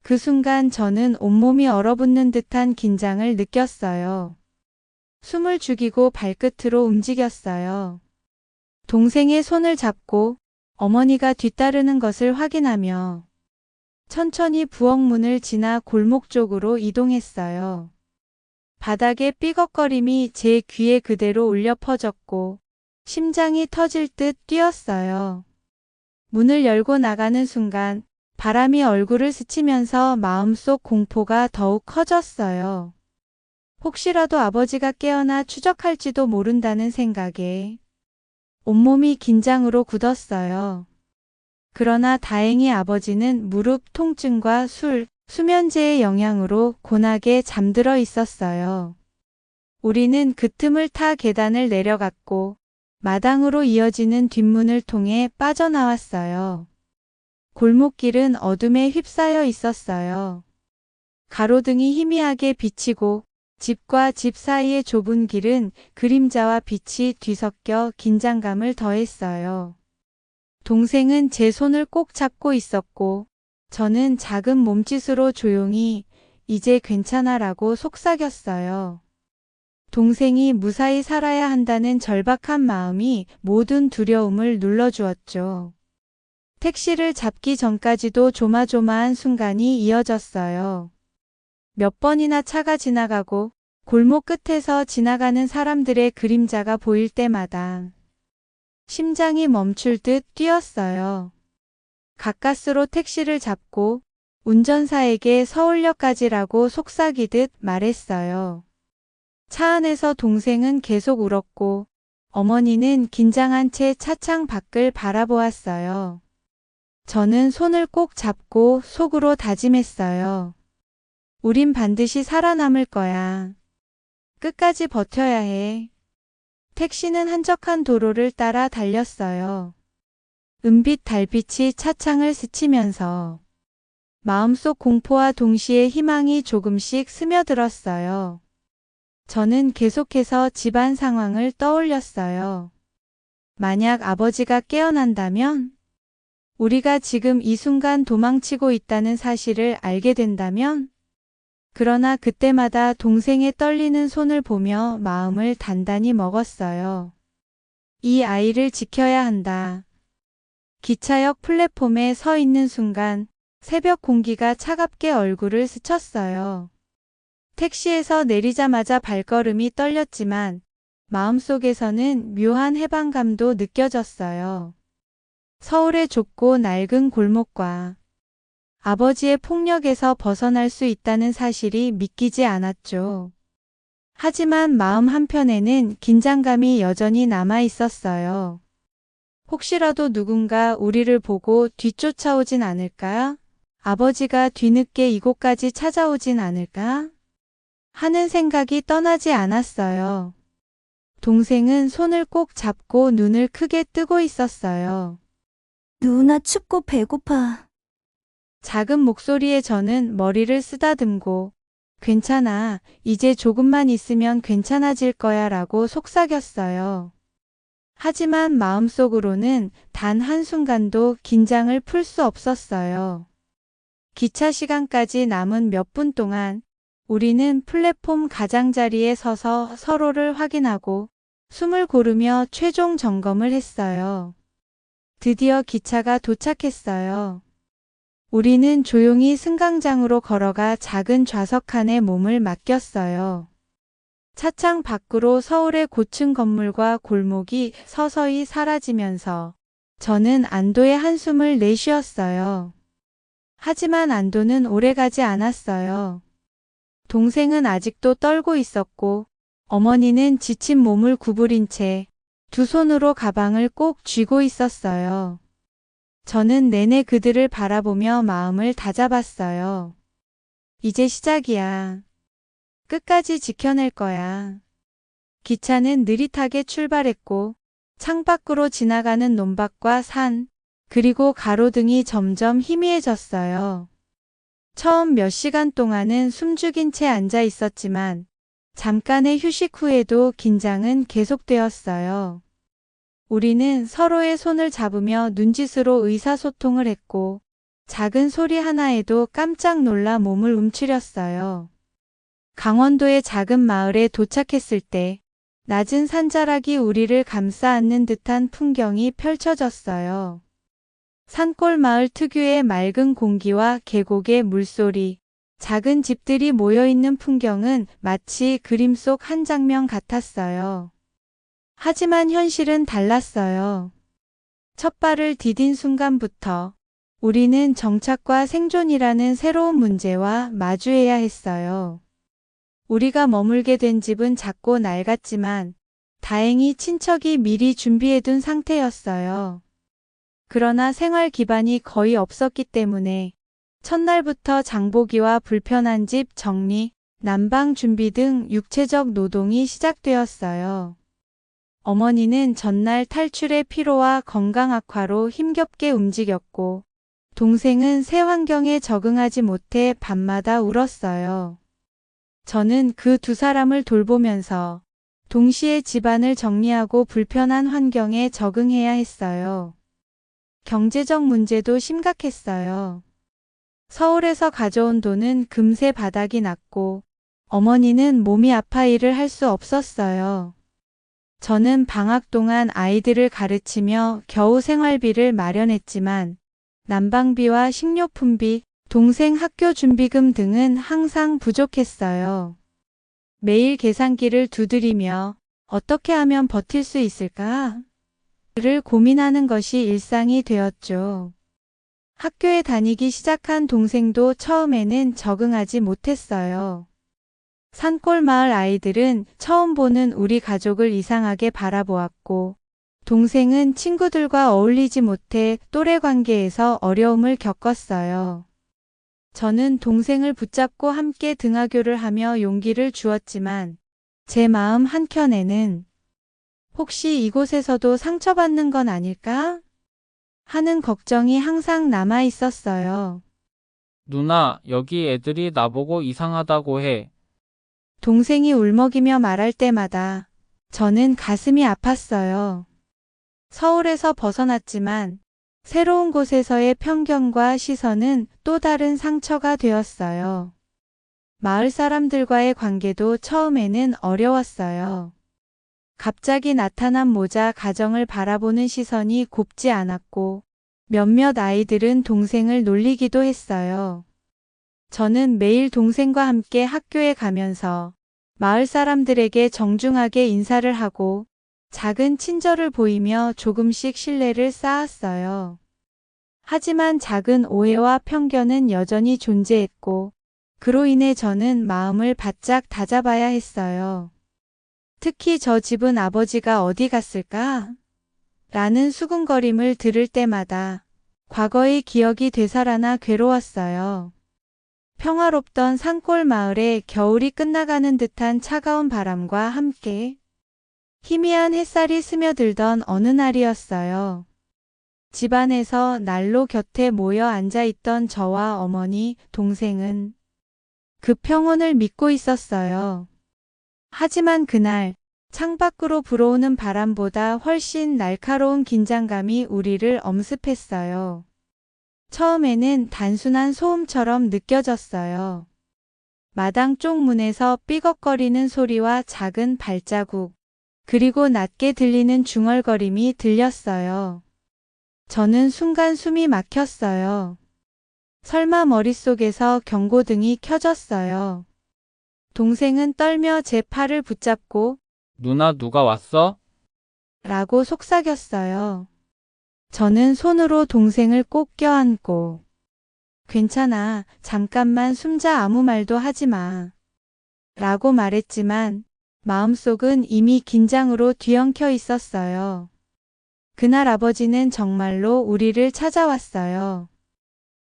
그 순간 저는 온몸이 얼어붙는 듯한 긴장을 느꼈어요. 숨을 죽이고 발끝으로 움직였어요. 동생의 손을 잡고 어머니가 뒤따르는 것을 확인하며 천천히 부엌 문을 지나 골목 쪽으로 이동했어요. 바닥의 삐걱거림이 제 귀에 그대로 울려 퍼졌고 심장이 터질 듯 뛰었어요. 문을 열고 나가는 순간 바람이 얼굴을 스치면서 마음속 공포가 더욱 커졌어요. 혹시라도 아버지가 깨어나 추적할지도 모른다는 생각에 온몸이 긴장으로 굳었어요. 그러나 다행히 아버지는 무릎 통증과 수면제의 영향으로 고나게 잠들어 있었어요. 우리는 그 틈을 타 계단을 내려갔고 마당으로 이어지는 뒷문을 통해 빠져나왔어요. 골목길은 어둠에 휩싸여 있었어요. 가로등이 희미하게 비치고 집과 집 사이의 좁은 길은 그림자와 빛이 뒤섞여 긴장감을 더했어요. 동생은 제 손을 꼭 잡고 있었고 저는 작은 몸짓으로 조용히 이제 괜찮아라고 속삭였어요. 동생이 무사히 살아야 한다는 절박한 마음이 모든 두려움을 눌러주었죠. 택시를 잡기 전까지도 조마조마한 순간이 이어졌어요. 몇 번이나 차가 지나가고 골목 끝에서 지나가는 사람들의 그림자가 보일 때마다 심장이 멈출 듯 뛰었어요. 가까스로 택시를 잡고 운전사에게 서울역까지라고 속삭이듯 말했어요. 차 안에서 동생은 계속 울었고 어머니는 긴장한 채 차창 밖을 바라보았어요. 저는 손을 꼭 잡고 속으로 다짐했어요. 우린 반드시 살아남을 거야. 끝까지 버텨야 해. 택시는 한적한 도로를 따라 달렸어요. 은빛 달빛이 차창을 스치면서 마음속 공포와 동시에 희망이 조금씩 스며들었어요. 저는 계속해서 집안 상황을 떠올렸어요. 만약 아버지가 깨어난다면, 우리가 지금 이 순간 도망치고 있다는 사실을 알게 된다면, 그러나 그때마다 동생의 떨리는 손을 보며 마음을 단단히 먹었어요. 이 아이를 지켜야 한다. 기차역 플랫폼에 서 있는 순간 새벽 공기가 차갑게 얼굴을 스쳤어요. 택시에서 내리자마자 발걸음이 떨렸지만 마음속에서는 묘한 해방감도 느껴졌어요. 서울의 좁고 낡은 골목과 아버지의 폭력에서 벗어날 수 있다는 사실이 믿기지 않았죠. 하지만 마음 한편에는 긴장감이 여전히 남아 있었어요. 혹시라도 누군가 우리를 보고 뒤쫓아오진 않을까? 아버지가 뒤늦게 이곳까지 찾아오진 않을까? 하는 생각이 떠나지 않았어요. 동생은 손을 꼭 잡고 눈을 크게 뜨고 있었어요. 누나 춥고 배고파. 작은 목소리에 저는 머리를 쓰다듬고 괜찮아, 이제 조금만 있으면 괜찮아질 거야 라고 속삭였어요. 하지만 마음속으로는 단 한순간도 긴장을 풀 수 없었어요. 기차 시간까지 남은 몇 분 동안 우리는 플랫폼 가장자리에 서서 서로를 확인하고 숨을 고르며 최종 점검을 했어요. 드디어 기차가 도착했어요. 우리는 조용히 승강장으로 걸어가 작은 좌석 칸에 몸을 맡겼어요. 차창 밖으로 서울의 고층 건물과 골목이 서서히 사라지면서 저는 안도의 한숨을 내쉬었어요. 하지만 안도는 오래가지 않았어요. 동생은 아직도 떨고 있었고 어머니는 지친 몸을 구부린 채 두 손으로 가방을 꼭 쥐고 있었어요. 저는 내내 그들을 바라보며 마음을 다잡았어요. 이제 시작이야. 끝까지 지켜낼 거야. 기차는 느릿하게 출발했고 창밖으로 지나가는 논밭과 산, 그리고 가로등이 점점 희미해졌어요. 처음 몇 시간 동안은 숨죽인 채 앉아 있었지만 잠깐의 휴식 후에도 긴장은 계속되었어요. 우리는 서로의 손을 잡으며 눈짓으로 의사소통을 했고 작은 소리 하나에도 깜짝 놀라 몸을 움츠렸어요. 강원도의 작은 마을에 도착했을 때 낮은 산자락이 우리를 감싸 안는 듯한 풍경이 펼쳐졌어요. 산골 마을 특유의 맑은 공기와 계곡의 물소리, 작은 집들이 모여있는 풍경은 마치 그림 속 한 장면 같았어요. 하지만 현실은 달랐어요. 첫 발을 디딘 순간부터 우리는 정착과 생존이라는 새로운 문제와 마주해야 했어요. 우리가 머물게 된 집은 작고 낡았지만 다행히 친척이 미리 준비해둔 상태였어요. 그러나 생활 기반이 거의 없었기 때문에 첫날부터 장보기와 불편한 집 정리, 난방 준비 등 육체적 노동이 시작되었어요. 어머니는 전날 탈출의 피로와 건강 악화로 힘겹게 움직였고, 동생은 새 환경에 적응하지 못해 밤마다 울었어요. 저는 그 두 사람을 돌보면서 동시에 집안을 정리하고 불편한 환경에 적응해야 했어요. 경제적 문제도 심각했어요. 서울에서 가져온 돈은 금세 바닥이 났고, 어머니는 몸이 아파 일을 할 수 없었어요. 저는 방학 동안 아이들을 가르치며 겨우 생활비를 마련했지만, 난방비와 식료품비, 동생 학교 준비금 등은 항상 부족했어요. 매일 계산기를 두드리며 어떻게 하면 버틸 수 있을까? 를 고민하는 것이 일상이 되었죠. 학교에 다니기 시작한 동생도 처음에는 적응하지 못했어요. 산골 마을 아이들은 처음 보는 우리 가족을 이상하게 바라보았고, 동생은 친구들과 어울리지 못해 또래 관계에서 어려움을 겪었어요. 저는 동생을 붙잡고 함께 등하교를 하며 용기를 주었지만 제 마음 한켠에는 혹시 이곳에서도 상처받는 건 아닐까? 하는 걱정이 항상 남아 있었어요. 누나, 여기 애들이 나보고 이상하다고 해. 동생이 울먹이며 말할 때마다 저는 가슴이 아팠어요. 서울에서 벗어났지만 새로운 곳에서의 편견과 시선은 또 다른 상처가 되었어요. 마을 사람들과의 관계도 처음에는 어려웠어요. 갑자기 나타난 모자 가정을 바라보는 시선이 곱지 않았고, 몇몇 아이들은 동생을 놀리기도 했어요. 저는 매일 동생과 함께 학교에 가면서 마을 사람들에게 정중하게 인사를 하고 작은 친절을 보이며 조금씩 신뢰를 쌓았어요. 하지만 작은 오해와 편견은 여전히 존재했고, 그로 인해 저는 마음을 바짝 다잡아야 했어요. 특히 저 집은 아버지가 어디 갔을까? 라는 수군거림을 들을 때마다 과거의 기억이 되살아나 괴로웠어요. 평화롭던 산골 마을에 겨울이 끝나가는 듯한 차가운 바람과 함께 희미한 햇살이 스며들던 어느 날이었어요. 집안에서 난로 곁에 모여 앉아있던 저와 어머니, 동생은 그 평온을 믿고 있었어요. 하지만 그날 창밖으로 불어오는 바람보다 훨씬 날카로운 긴장감이 우리를 엄습했어요. 처음에는 단순한 소음처럼 느껴졌어요. 마당 쪽 문에서 삐걱거리는 소리와 작은 발자국, 그리고 낮게 들리는 중얼거림이 들렸어요. 저는 순간 숨이 막혔어요. 설마 머릿속에서 경고등이 켜졌어요. 동생은 떨며 제 팔을 붙잡고 누나, 누가 왔어? 라고 속삭였어요. 저는 손으로 동생을 꼭 껴안고 괜찮아, 잠깐만 숨자, 아무 말도 하지 마. 라고 말했지만 마음속은 이미 긴장으로 뒤엉켜 있었어요. 그날 아버지는 정말로 우리를 찾아왔어요.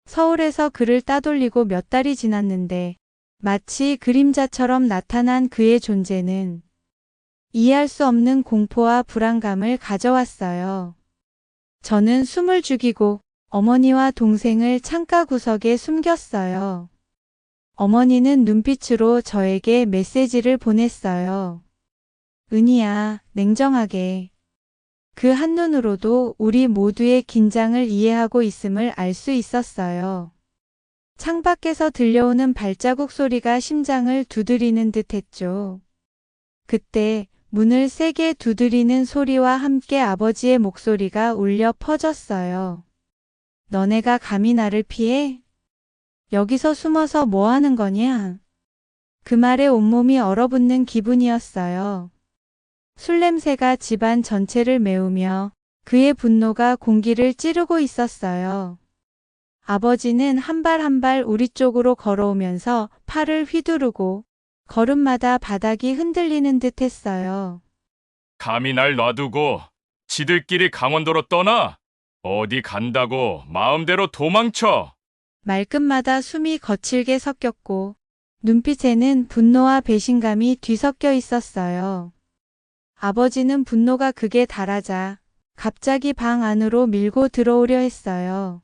서울에서 그를 따돌리고 몇 달이 지났는데 마치 그림자처럼 나타난 그의 존재는 이해할 수 없는 공포와 불안감을 가져왔어요. 저는 숨을 죽이고 어머니와 동생을 창가 구석에 숨겼어요. 어머니는 눈빛으로 저에게 메시지를 보냈어요. 은희야, 냉정하게. 그 한눈으로도 우리 모두의 긴장을 이해하고 있음을 알 수 있었어요. 창밖에서 들려오는 발자국 소리가 심장을 두드리는 듯 했죠. 그때 문을 세게 두드리는 소리와 함께 아버지의 목소리가 울려 퍼졌어요. 너네가 감히 나를 피해? 여기서 숨어서 뭐 하는 거냐? 그 말에 온몸이 얼어붙는 기분이었어요. 술 냄새가 집안 전체를 메우며 그의 분노가 공기를 찌르고 있었어요. 아버지는 한 발 한 발 우리 쪽으로 걸어오면서 팔을 휘두르고 걸음마다 바닥이 흔들리는 듯 했어요. 감히 날 놔두고 지들끼리 강원도로 떠나? 어디 간다고 마음대로 도망쳐. 말끝마다 숨이 거칠게 섞였고 눈빛에는 분노와 배신감이 뒤섞여 있었어요. 아버지는 분노가 극에 달하자 갑자기 방 안으로 밀고 들어오려 했어요.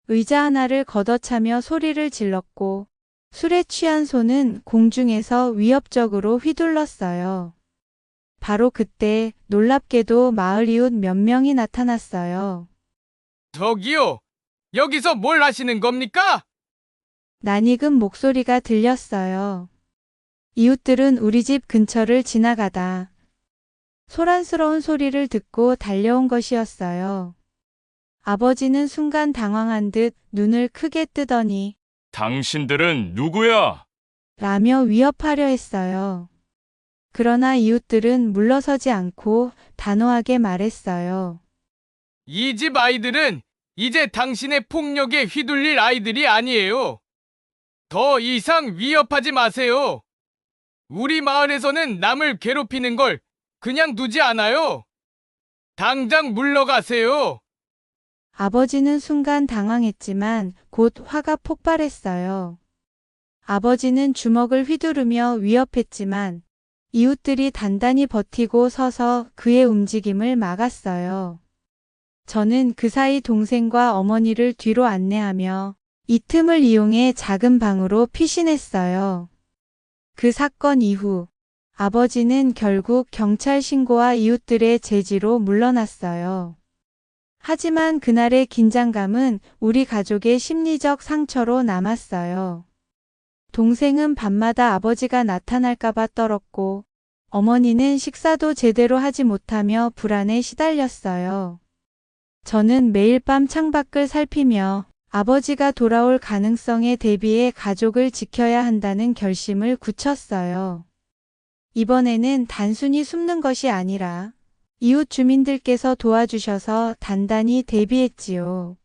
의자 하나를 걷어차며 소리를 질렀고 술에 취한 손은 공중에서 위협적으로 휘둘렀어요. 바로 그때 놀랍게도 마을 이웃 몇 명이 나타났어요. 저기요! 여기서 뭘 하시는 겁니까? 낯익은 목소리가 들렸어요. 이웃들은 우리 집 근처를 지나가다 소란스러운 소리를 듣고 달려온 것이었어요. 아버지는 순간 당황한 듯 눈을 크게 뜨더니 당신들은 누구야? 라며 위협하려 했어요. 그러나 이웃들은 물러서지 않고 단호하게 말했어요. 이 집 아이들은 이제 당신의 폭력에 휘둘릴 아이들이 아니에요. 더 이상 위협하지 마세요. 우리 마을에서는 남을 괴롭히는 걸 그냥 두지 않아요. 당장 물러가세요. 아버지는 순간 당황했지만 곧 화가 폭발했어요. 아버지는 주먹을 휘두르며 위협했지만 이웃들이 단단히 버티고 서서 그의 움직임을 막았어요. 저는 그 사이 동생과 어머니를 뒤로 안내하며 이 틈을 이용해 작은 방으로 피신했어요. 그 사건 이후 아버지는 결국 경찰 신고와 이웃들의 제지로 물러났어요. 하지만 그날의 긴장감은 우리 가족의 심리적 상처로 남았어요. 동생은 밤마다 아버지가 나타날까봐 떨었고 어머니는 식사도 제대로 하지 못하며 불안에 시달렸어요. 저는 매일 밤 창밖을 살피며 아버지가 돌아올 가능성에 대비해 가족을 지켜야 한다는 결심을 굳혔어요. 이번에는 단순히 숨는 것이 아니라 이웃 주민들께서 도와주셔서 단단히 대비했지요.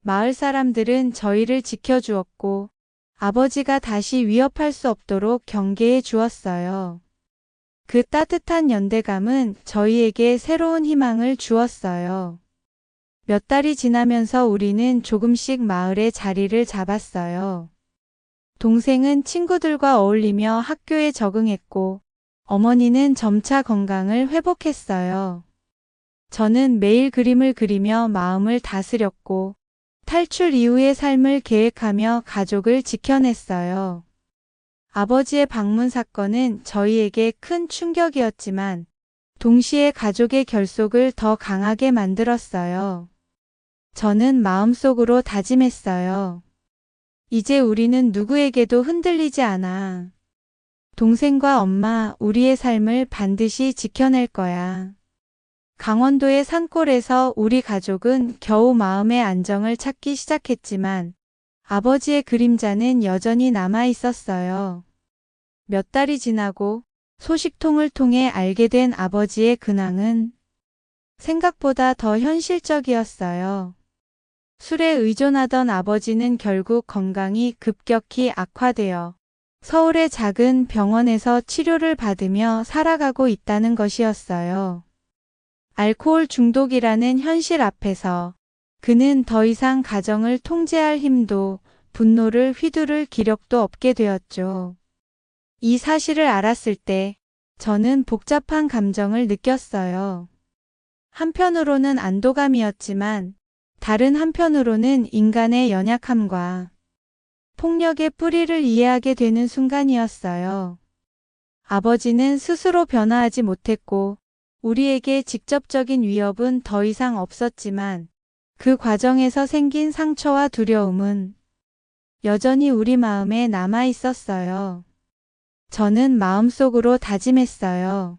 마을 사람들은 저희를 지켜주었고 아버지가 다시 위협할 수 없도록 경계해 주었어요. 그 따뜻한 연대감은 저희에게 새로운 희망을 주었어요. 몇 달이 지나면서 우리는 조금씩 마을에 자리를 잡았어요. 동생은 친구들과 어울리며 학교에 적응했고 어머니는 점차 건강을 회복했어요. 저는 매일 그림을 그리며 마음을 다스렸고 탈출 이후의 삶을 계획하며 가족을 지켜냈어요. 아버지의 방문 사건은 저희에게 큰 충격이었지만 동시에 가족의 결속을 더 강하게 만들었어요. 저는 마음속으로 다짐했어요. 이제 우리는 누구에게도 흔들리지 않아. 동생과 엄마, 우리의 삶을 반드시 지켜낼 거야. 강원도의 산골에서 우리 가족은 겨우 마음의 안정을 찾기 시작했지만 아버지의 그림자는 여전히 남아 있었어요. 몇 달이 지나고 소식통을 통해 알게 된 아버지의 근황은 생각보다 더 현실적이었어요. 술에 의존하던 아버지는 결국 건강이 급격히 악화되어 서울의 작은 병원에서 치료를 받으며 살아가고 있다는 것이었어요. 알코올 중독이라는 현실 앞에서 그는 더 이상 가정을 통제할 힘도 분노를 휘두를 기력도 없게 되었죠. 이 사실을 알았을 때 저는 복잡한 감정을 느꼈어요. 한편으로는 안도감이었지만 다른 한편으로는 인간의 연약함과 폭력의 뿌리를 이해하게 되는 순간이었어요. 아버지는 스스로 변화하지 못했고 우리에게 직접적인 위협은 더 이상 없었지만 그 과정에서 생긴 상처와 두려움은 여전히 우리 마음에 남아 있었어요. 저는 마음속으로 다짐했어요.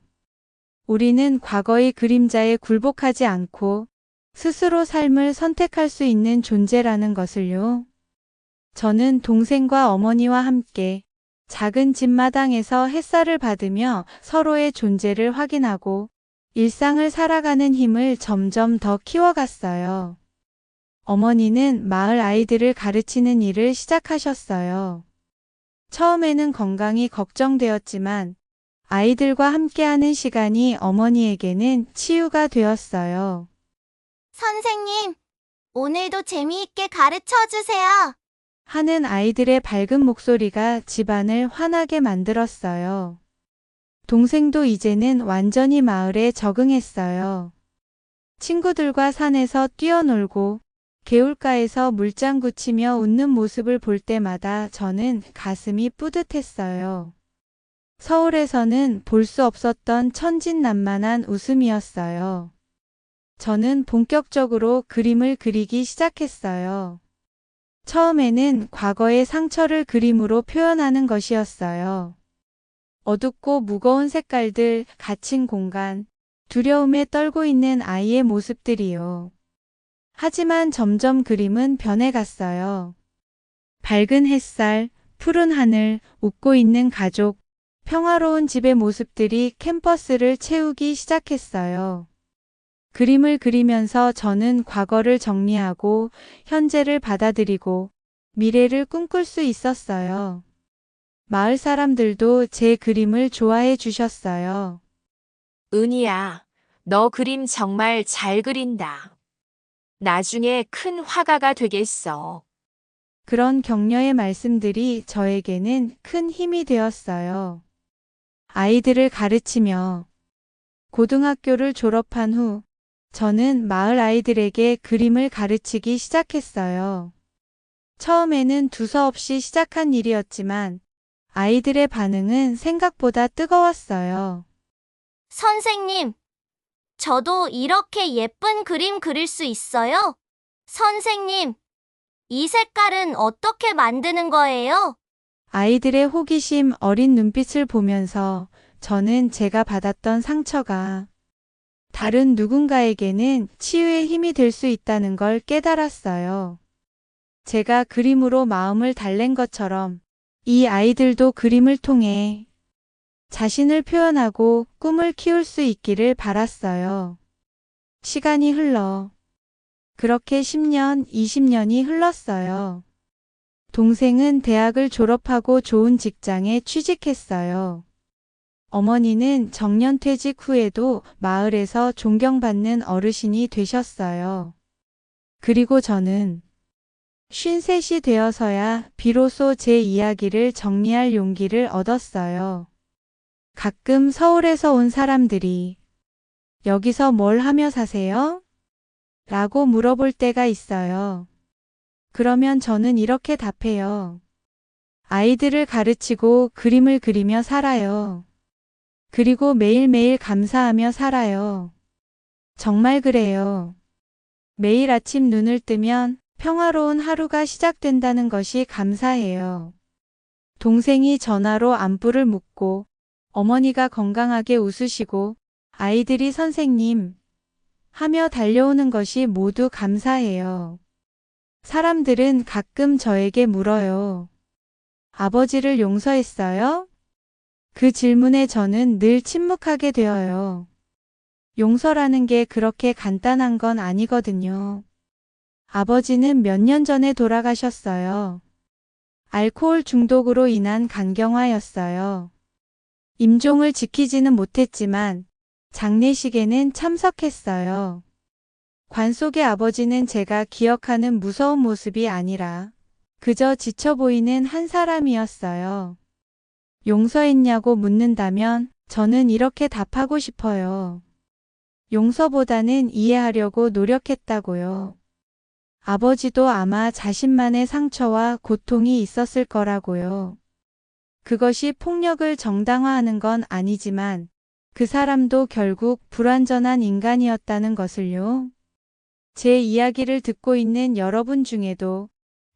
우리는 과거의 그림자에 굴복하지 않고 스스로 삶을 선택할 수 있는 존재라는 것을요. 저는 동생과 어머니와 함께 작은 집마당에서 햇살을 받으며 서로의 존재를 확인하고 일상을 살아가는 힘을 점점 더 키워갔어요. 어머니는 마을 아이들을 가르치는 일을 시작하셨어요. 처음에는 건강이 걱정되었지만 아이들과 함께하는 시간이 어머니에게는 치유가 되었어요. 선생님, 오늘도 재미있게 가르쳐 주세요. 하는 아이들의 밝은 목소리가 집안을 환하게 만들었어요. 동생도 이제는 완전히 마을에 적응했어요. 친구들과 산에서 뛰어놀고 개울가에서 물장구 치며 웃는 모습을 볼 때마다 저는 가슴이 뿌듯했어요. 서울에서는 볼 수 없었던 천진난만한 웃음이었어요. 저는 본격적으로 그림을 그리기 시작했어요. 처음에는 과거의 상처를 그림으로 표현하는 것이었어요. 어둡고 무거운 색깔들, 갇힌 공간, 두려움에 떨고 있는 아이의 모습들이요. 하지만 점점 그림은 변해갔어요. 밝은 햇살, 푸른 하늘, 웃고 있는 가족, 평화로운 집의 모습들이 캠퍼스를 채우기 시작했어요. 그림을 그리면서 저는 과거를 정리하고 현재를 받아들이고 미래를 꿈꿀 수 있었어요. 마을 사람들도 제 그림을 좋아해 주셨어요. 은희야, 너 그림 정말 잘 그린다. 나중에 큰 화가가 되겠어. 그런 격려의 말씀들이 저에게는 큰 힘이 되었어요. 아이들을 가르치며 고등학교를 졸업한 후 저는 마을 아이들에게 그림을 가르치기 시작했어요. 처음에는 두서없이 시작한 일이었지만 아이들의 반응은 생각보다 뜨거웠어요. 선생님, 저도 이렇게 예쁜 그림 그릴 수 있어요? 선생님, 이 색깔은 어떻게 만드는 거예요? 아이들의 호기심 어린 눈빛을 보면서 저는 제가 받았던 상처가 다른 누군가에게는 치유의 힘이 될 수 있다는 걸 깨달았어요. 제가 그림으로 마음을 달랜 것처럼 이 아이들도 그림을 통해 자신을 표현하고 꿈을 키울 수 있기를 바랐어요. 시간이 흘러 그렇게 10년, 20년이 흘렀어요. 동생은 대학을 졸업하고 좋은 직장에 취직했어요. 어머니는 정년퇴직 후에도 마을에서 존경받는 어르신이 되셨어요. 그리고 저는 53이 되어서야 비로소 제 이야기를 정리할 용기를 얻었어요. 가끔 서울에서 온 사람들이 여기서 뭘 하며 사세요? 라고 물어볼 때가 있어요. 그러면 저는 이렇게 답해요. 아이들을 가르치고 그림을 그리며 살아요. 그리고 매일매일 감사하며 살아요. 정말 그래요. 매일 아침 눈을 뜨면 평화로운 하루가 시작된다는 것이 감사해요. 동생이 전화로 안부를 묻고 어머니가 건강하게 웃으시고 아이들이 선생님 하며 달려오는 것이 모두 감사해요. 사람들은 가끔 저에게 물어요. 아버지를 용서했어요? 그 질문에 저는 늘 침묵하게 되어요. 용서라는 게 그렇게 간단한 건 아니거든요. 아버지는 몇 년 전에 돌아가셨어요. 알코올 중독으로 인한 간경화였어요. 임종을 지키지는 못했지만 장례식에는 참석했어요. 관 속의 아버지는 제가 기억하는 무서운 모습이 아니라 그저 지쳐 보이는 한 사람이었어요. 용서했냐고 묻는다면 저는 이렇게 답하고 싶어요. 용서보다는 이해하려고 노력했다고요. 아버지도 아마 자신만의 상처와 고통이 있었을 거라고요. 그것이 폭력을 정당화하는 건 아니지만 그 사람도 결국 불완전한 인간이었다는 것을요. 제 이야기를 듣고 있는 여러분 중에도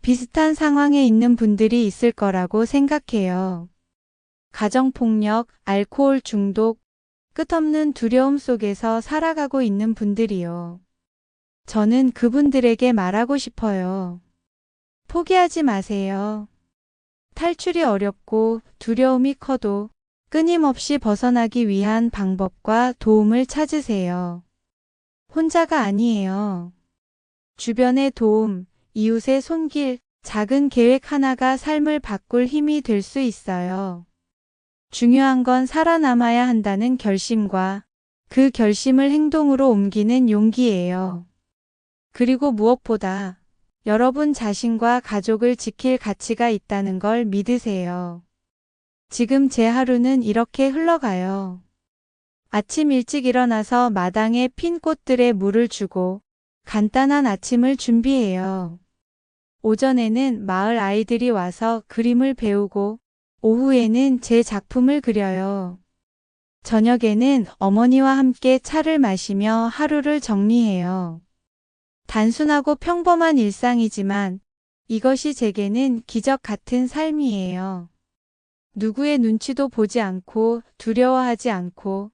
비슷한 상황에 있는 분들이 있을 거라고 생각해요. 가정폭력, 알코올 중독, 끝없는 두려움 속에서 살아가고 있는 분들이요. 저는 그분들에게 말하고 싶어요. 포기하지 마세요. 탈출이 어렵고 두려움이 커도 끊임없이 벗어나기 위한 방법과 도움을 찾으세요. 혼자가 아니에요. 주변의 도움, 이웃의 손길, 작은 계획 하나가 삶을 바꿀 힘이 될 수 있어요. 중요한 건 살아남아야 한다는 결심과 그 결심을 행동으로 옮기는 용기예요. 그리고 무엇보다 여러분 자신과 가족을 지킬 가치가 있다는 걸 믿으세요. 지금 제 하루는 이렇게 흘러가요. 아침 일찍 일어나서 마당에 핀 꽃들에 물을 주고 간단한 아침을 준비해요. 오전에는 마을 아이들이 와서 그림을 배우고 오후에는 제 작품을 그려요. 저녁에는 어머니와 함께 차를 마시며 하루를 정리해요. 단순하고 평범한 일상이지만 이것이 제게는 기적 같은 삶이에요. 누구의 눈치도 보지 않고 두려워하지 않고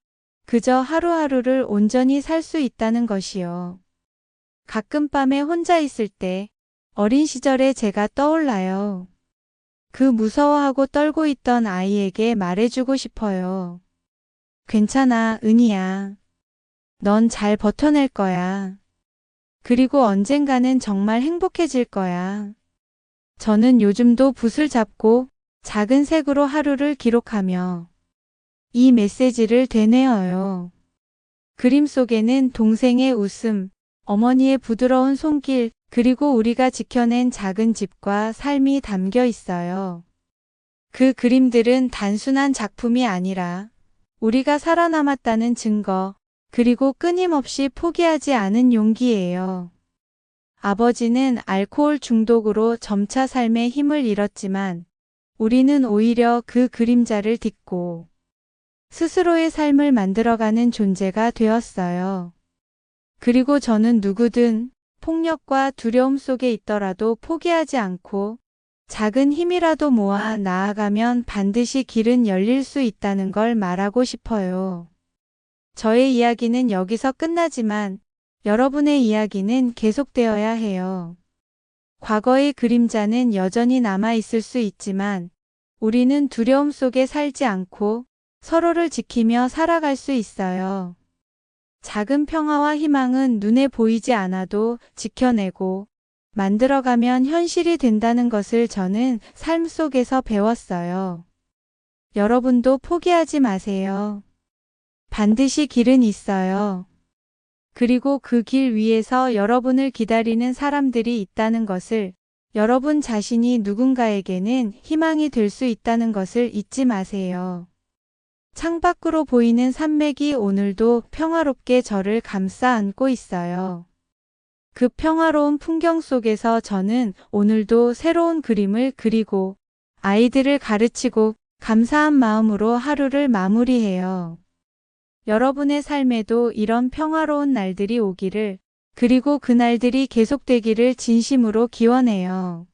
그저 하루하루를 온전히 살 수 있다는 것이요. 가끔 밤에 혼자 있을 때 어린 시절의 제가 떠올라요. 그 무서워하고 떨고 있던 아이에게 말해주고 싶어요. 괜찮아, 은희야. 넌 잘 버텨낼 거야. 그리고 언젠가는 정말 행복해질 거야. 저는 요즘도 붓을 잡고 작은 색으로 하루를 기록하며 이 메시지를 되뇌어요. 그림 속에는 동생의 웃음, 어머니의 부드러운 손길, 그리고 우리가 지켜낸 작은 집과 삶이 담겨 있어요. 그 그림들은 단순한 작품이 아니라 우리가 살아남았다는 증거, 그리고 끊임없이 포기하지 않은 용기예요. 아버지는 알코올 중독으로 점차 삶의 힘을 잃었지만 우리는 오히려 그 그림자를 딛고 스스로의 삶을 만들어가는 존재가 되었어요. 그리고 저는 누구든 폭력과 두려움 속에 있더라도 포기하지 않고 작은 힘이라도 모아 나아가면 반드시 길은 열릴 수 있다는 걸 말하고 싶어요. 저의 이야기는 여기서 끝나지만 여러분의 이야기는 계속되어야 해요. 과거의 그림자는 여전히 남아 있을 수 있지만 우리는 두려움 속에 살지 않고 서로를 지키며 살아갈 수 있어요. 작은 평화와 희망은 눈에 보이지 않아도 지켜내고 만들어가면 현실이 된다는 것을 저는 삶 속에서 배웠어요. 여러분도 포기하지 마세요. 반드시 길은 있어요. 그리고 그 길 위에서 여러분을 기다리는 사람들이 있다는 것을, 여러분 자신이 누군가에게는 희망이 될 수 있다는 것을 잊지 마세요. 창밖으로 보이는 산맥이 오늘도 평화롭게 저를 감싸 안고 있어요. 그 평화로운 풍경 속에서 저는 오늘도 새로운 그림을 그리고 아이들을 가르치고 감사한 마음으로 하루를 마무리해요. 여러분의 삶에도 이런 평화로운 날들이 오기를, 그리고 그 날들이 계속되기를 진심으로 기원해요.